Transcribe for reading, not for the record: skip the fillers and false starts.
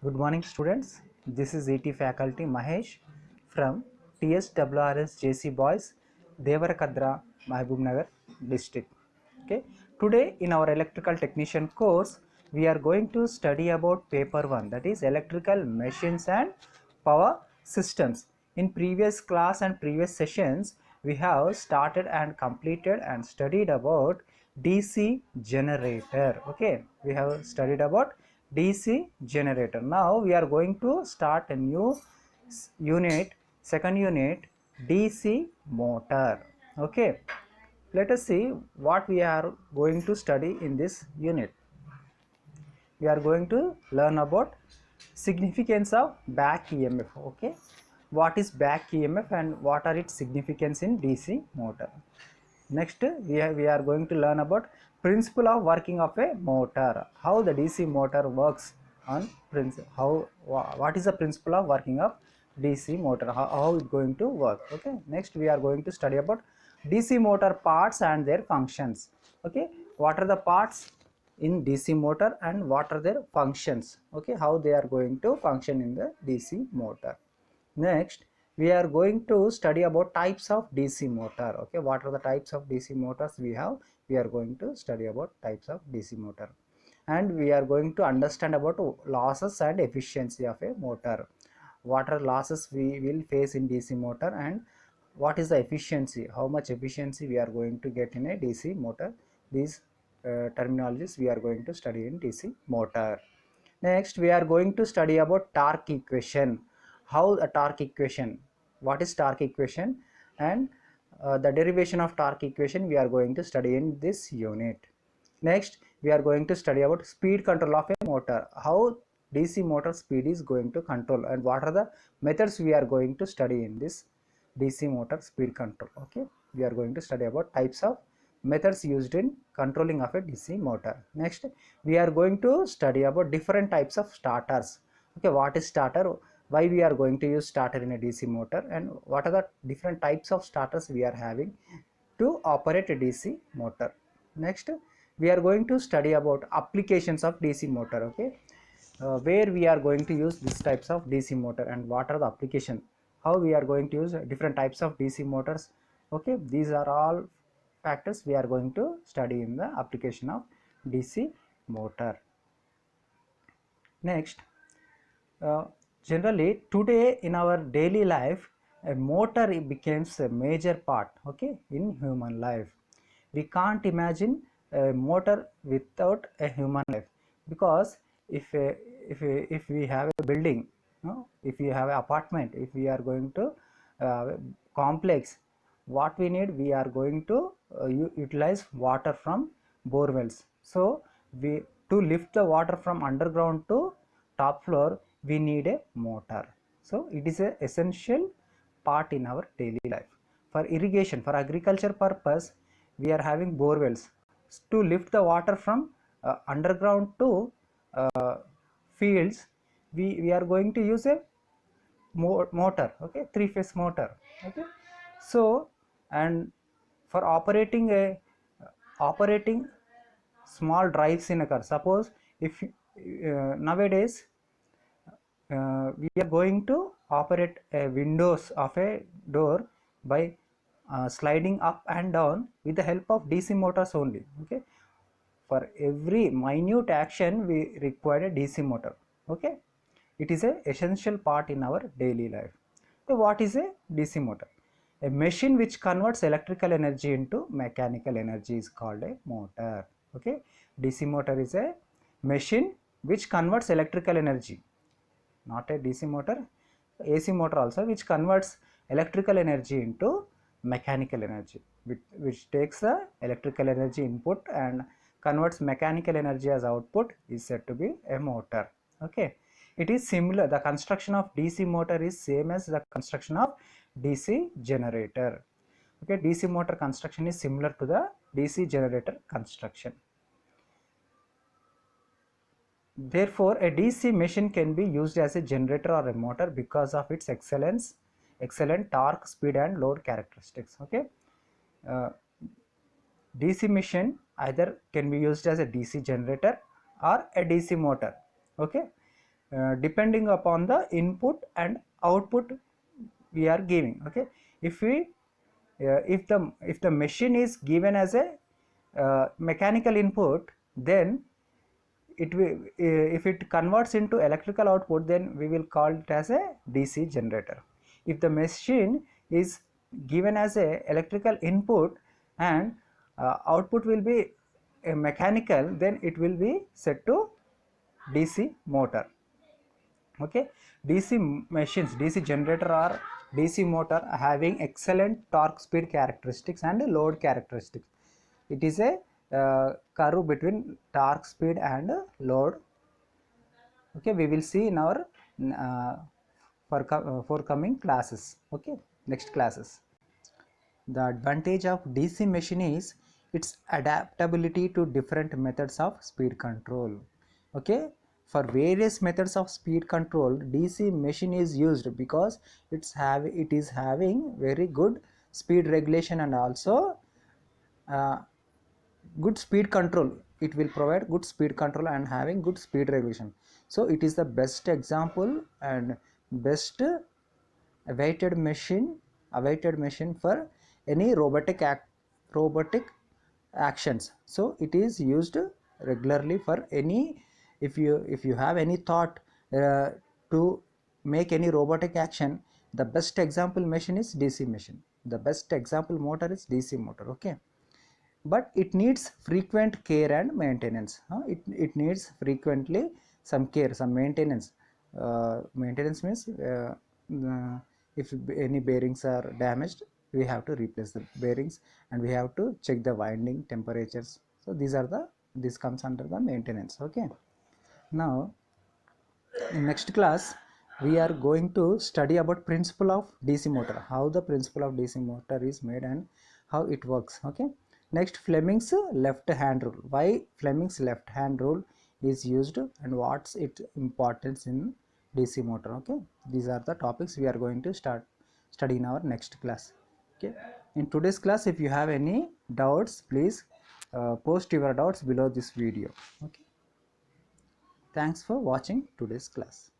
Good morning students. This is ET faculty Mahesh from TSWRS JC Boys, Devarakadra, Mahbubnagar district. Okay. Today in our electrical technician course, we are going to study about paper 1, that is electrical machines and power systems. In previous class and previous sessions, we have started and completed and studied about DC generator. Okay, we have studied about DC generator. Now we are going to start a new unit, second unit, DC motor. Okay, let us see what we are going to study in this unit. We are going to learn about significance of back EMF. Okay, what is back EMF and what are its significance in DC motor. Next, we are going to learn about principle of working of a motor, how the DC motor works on what is the principle of working of DC motor, how it going to work. Okay, next we are going to study about DC motor parts and their functions. Okay, what are the parts in DC motor and what are their functions. Okay, how they are going to function in the DC motor. Next, we are going to study about types of DC motor. Okay, what are the types of DC motors we have? We are going to study about types of DC motor, and we are going to understand about losses and efficiency of a motor. What are losses we will face in DC motor and what is the efficiency, how much efficiency we are going to get in a DC motor. These terminologies we are going to study in DC motor. Next, we are going to study about torque equation. How a torque equation, what is torque equation, and the derivation of torque equation we are going to study in this unit. Next, we are going to study about speed control of a motor, how DC motor speed is going to control and what are the methods we are going to study in this DC motor speed control. Okay, we are going to study about types of methods used in controlling of a DC motor. Next, we are going to study about different types of starters. Okay, what is starter, why we are going to use starter in a DC motor, and what are the different types of starters we are having to operate a DC motor. Next, we are going to study about applications of DC motor. Okay, where we are going to use these types of DC motor and what are the application, how we are going to use different types of DC motors. Okay, these are all factors we are going to study in the application of DC motor. Next, uh, generally today in our daily life, a motor becomes a major part, okay, in human life. We can't imagine a motor without a human life, because if we have a building, no, if we have an apartment, if we are going to complex, what we need, we are going to utilize water from bore wells. So we, to lift the water from underground to top floor, we need a motor. So it is a essential part in our daily life. For irrigation, for agriculture purpose, we are having bore wells. To lift the water from underground to fields, we are going to use a motor. Okay, three-phase motor. Okay, so, and for operating small drives in a car, suppose if nowadays we are going to operate a windows of a door by sliding up and down with the help of DC motors only. Okay, for every minute action we require a DC motor. Okay, it is a essential part in our daily life. So what is a DC motor? A machine which converts electrical energy into mechanical energy is called a motor. Okay, DC motor is a machine which converts electrical energy, not a DC motor, AC motor also, which converts electrical energy into mechanical energy, which takes the electrical energy input and converts mechanical energy as output, is said to be a motor. Okay, it is similar, the construction of DC motor is same as the construction of DC generator. Okay, DC motor construction is similar to the DC generator construction. Therefore, a DC machine can be used as a generator or a motor because of its excellent torque, speed and load characteristics. Okay, DC machine either can be used as a DC generator or a DC motor. Okay, depending upon the input and output we are giving. Okay, if we if the machine is given as a mechanical input, then it will, if it converts into electrical output, then we will call it as a DC generator. If the machine is given as a electrical input and output will be a mechanical, then it will be set to DC motor. Okay, DC machines, DC generator or DC motor having excellent torque speed characteristics and load characteristics. It is a curve between torque speed and load. Okay, we will see in our forthcoming classes. Okay, next classes. The advantage of DC machine is its adaptability to different methods of speed control. Okay, for various methods of speed control, DC machine is used because it is having very good speed regulation and also uh, good speed control. It will provide good speed control and having good speed regulation. So it is the best example and best awaited machine for any robotic actions. So it is used regularly for any, if you have any thought to make any robotic action, the best example machine is DC machine, the best example motor is DC motor. Okay, but it needs frequent care and maintenance. It needs frequently some care, some maintenance. Maintenance means if any bearings are damaged, we have to replace the bearings and we have to check the winding temperatures. So this comes under the maintenance. Okay, now in next class we are going to study about principle of DC motor, how the principle of DC motor is made and how it works. Okay, next Fleming's left hand rule, why Fleming's left hand rule is used and what's its importance in DC motor. Okay, these are the topics we are going to study in our next class. Okay, in today's class, if you have any doubts, please post your doubts below this video. Okay, thanks for watching today's class.